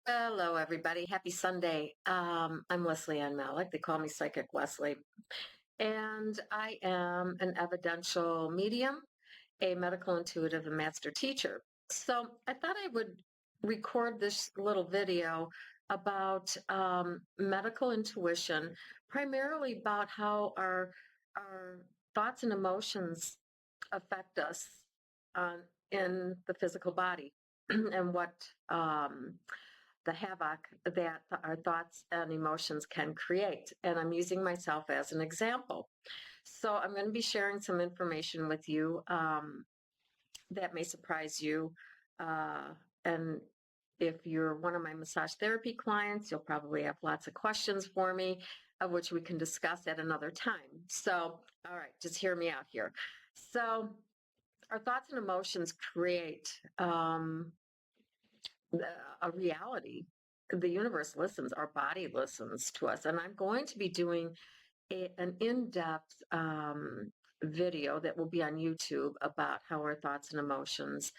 Hello, everybody. Happy Sunday. I'm Leslie Anne Malach. They call me Psychic Leslie. And I am an evidential medium, a medical intuitive, and master teacher. So I thought I would record this little video about medical intuition, primarily about how our thoughts and emotions affect us uh, in the physical body and what the havoc that our thoughts and emotions can create. And I'm using myself as an example. So I'm going to be sharing some information with you that may surprise you. And if you're one of my massage therapy clients, you'll probably have lots of questions for me, of which we can discuss at another time. So, all right, just hear me out here. So, our thoughts and emotions create a reality. The universe listens, our body listens to us. And I'm going to be doing an in-depth video that will be on YouTube about how our thoughts and emotions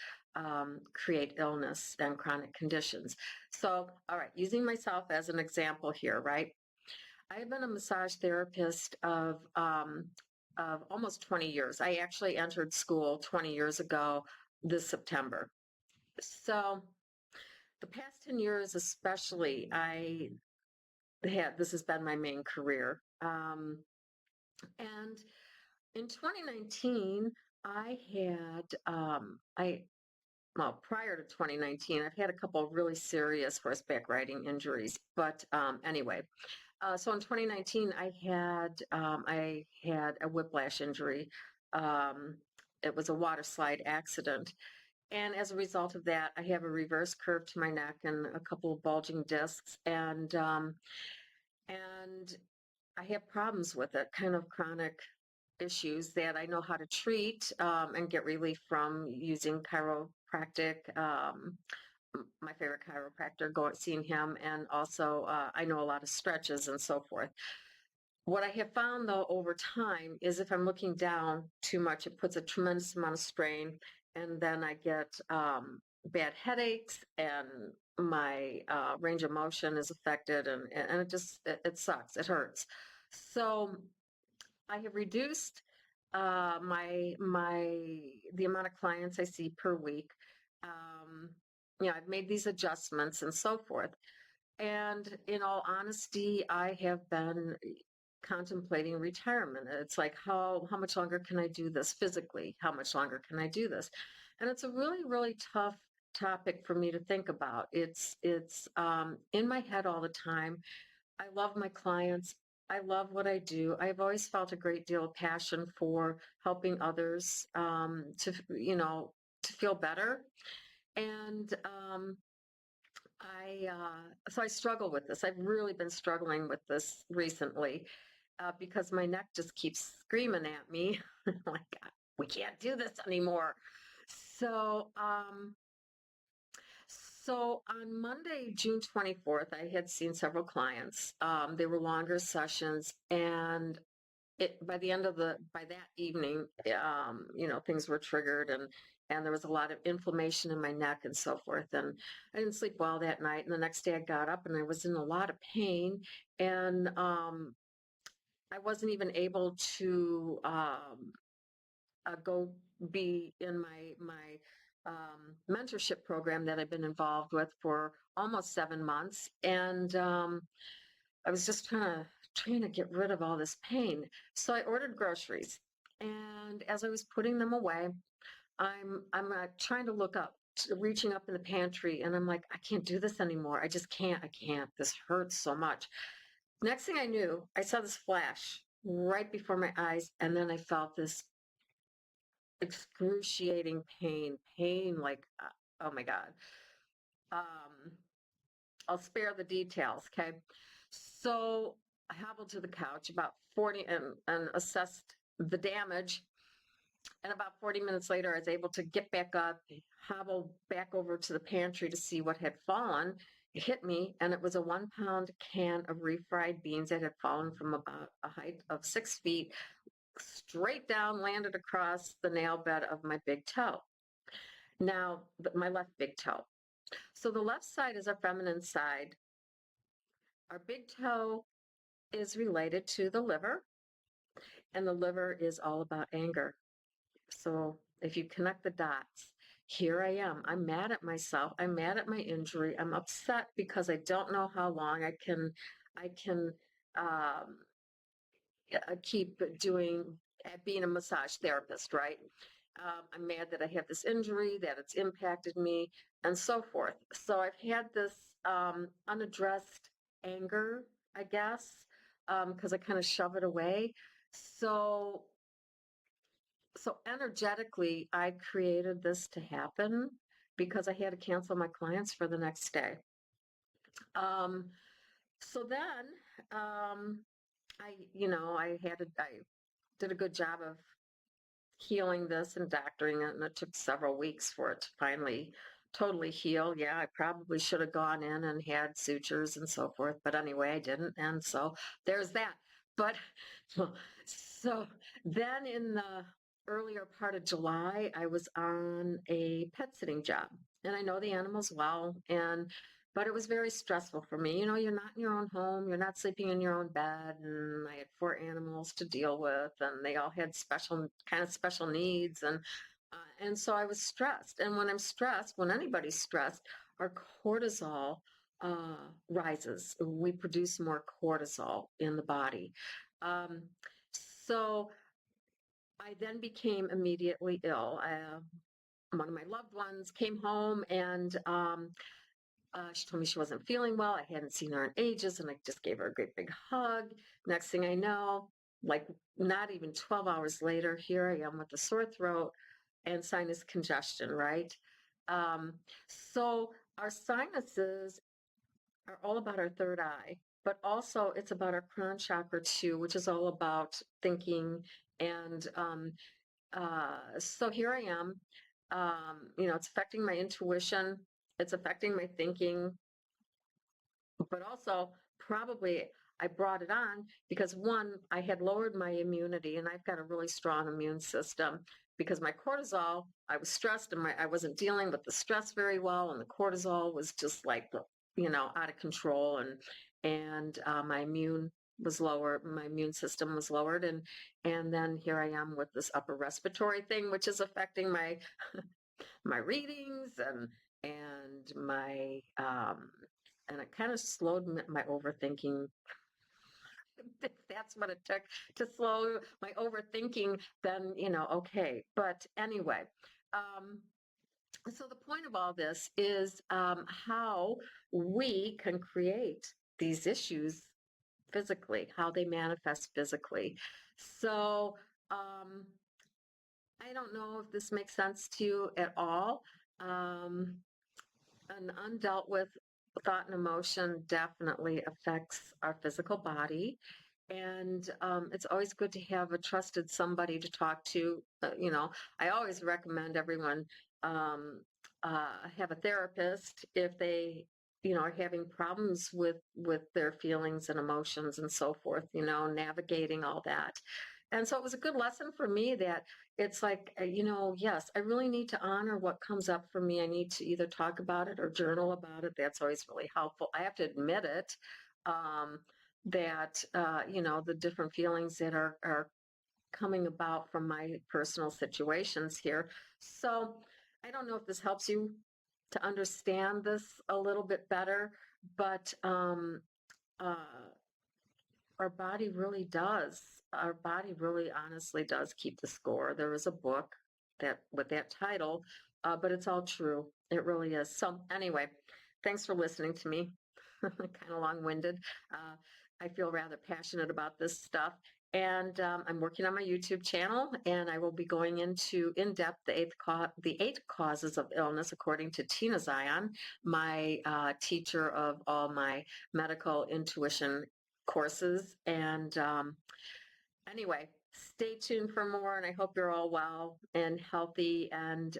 create illness and chronic conditions. So, all right, using myself as an example here, right? I've been a massage therapist of almost 20 years. I actually entered school 20 years ago this September. So, the past 10 years, especially, this has been my main career. And in 2019, I had, well, prior to 2019, I've had a couple of really serious horseback riding injuries. But anyway, so in 2019, I had a whiplash injury. It was a water slide accident. And as a result of that, I have a reverse curve to my neck and a couple of bulging discs, and I have problems with it, kind of chronic issues that I know how to treat and get relief from using chiropractic. My favorite chiropractor, going seeing him, and also I know a lot of stretches and so forth. What I have found though over time is if I'm looking down too much, it puts a tremendous amount of strain, and then I get bad headaches, and my range of motion is affected, and it sucks. It hurts. So I have reduced the amount of clients I see per week. Um, I've made these adjustments and so forth. And in all honesty, I have been contemplating retirement. It's like how much longer can I do this physically? How much longer can I do this? And it's a really, really tough topic for me to think about. It's in my head all the time. I love my clients. I love what I do. I've always felt a great deal of passion for helping others to feel better. And so I struggle with this. I've really been struggling with this recently because my neck just keeps screaming at me, like, we can't do this anymore. So, so on Monday, June 24th, I had seen several clients. They were longer sessions, and by that evening, things were triggered, and there was a lot of inflammation in my neck and so forth. And I didn't sleep well that night. And the next day I got up and I was in a lot of pain, and I wasn't even able to go be in my mentorship program that I've been involved with for almost 7 months. And I was just trying to get rid of all this pain. So I ordered groceries. And as I was putting them away, I'm trying to look up, reaching up in the pantry, and I'm like, I can't do this anymore. I just can't. I can't. This hurts so much. Next thing I knew, I saw this flash right before my eyes, and then I felt this excruciating pain like, oh my God. Um, I'll spare the details, okay? So I hobbled to the couch about 40 and assessed the damage. And about 40 minutes later, I was able to get back up, hobble back over to the pantry to see what had fallen. It hit me, and it was a 1 pound can of refried beans that had fallen from about a height of 6 feet straight down, landed across the nail bed of my big toe. Now, my left big toe. So the left side is our feminine side. Our big toe is related to the liver, and the liver is all about anger. So if you connect the dots, here I am. I'm mad at myself. I'm mad at my injury. I'm upset because I don't know how long I can um, keep doing being a massage therapist, right? I'm mad that I have this injury, that it's impacted me, and so forth. So I've had this unaddressed anger, I guess, because I kind of shove it away. So so energetically, I created this to happen because I had to cancel my clients for the next day. Um, so then, I did a good job of healing this and doctoring it, and it took several weeks for it to finally totally heal. Yeah, I probably should have gone in and had sutures and so forth, but anyway, I didn't, and so there's that. But so then in the earlier part of July, I was on a pet sitting job, and I know the animals well, and but it was very stressful for me. You know, you're not in your own home, you're not sleeping in your own bed, and I had 4 animals to deal with, and they all had special needs, and so I was stressed. And when I'm stressed, when anybody's stressed, our cortisol rises. We produce more cortisol in the body. Um, so I then became immediately ill. One of my loved ones came home and she told me she wasn't feeling well. I hadn't seen her in ages, and I just gave her a great big hug. Next thing I know, like not even 12 hours later, here I am with a sore throat and sinus congestion, right? Um, so our sinuses are all about our third eye, but also it's about our crown chakra too, which is all about thinking. And so here I am. It's affecting my intuition. It's affecting my thinking, but also probably I brought it on because one, I had lowered my immunity, and I've got a really strong immune system because my cortisol, I was stressed, and I wasn't dealing with the stress very well, and the cortisol was just like, out of control, and my immune was lower, my immune system was lowered, and then here I am with this upper respiratory thing, which is affecting my readings and my and it kind of slowed my overthinking. If that's what it took to slow my overthinking, then okay. But anyway, um, so the point of all this is how we can create these issues physically, how they manifest physically. So um, I don't know if this makes sense to you at all. Um, an undealt with thought and emotion definitely affects our physical body. And it's always good to have a trusted somebody to talk to. I always recommend everyone have a therapist if they, are having problems with their feelings and emotions and so forth. Navigating all that. And so it was a good lesson for me that it's like, yes, I really need to honor what comes up for me. I need to either talk about it or journal about it. That's always really helpful. I have to admit it, that, the different feelings that are coming about from my personal situations here. So I don't know if this helps you to understand this a little bit better, but uh, our body really honestly does keep the score. There is a book that with that title, but it's all true. It really is. So anyway, thanks for listening to me. Kind of long-winded. I feel rather passionate about this stuff. And I'm working on my YouTube channel, and I will be going into in-depth the 8 causes of illness, according to Tina Zion, my teacher of all my medical intuition courses. And anyway, stay tuned for more, and I hope you're all well and healthy, and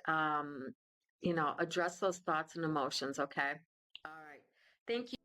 address those thoughts and emotions. Okay. All right. Thank you.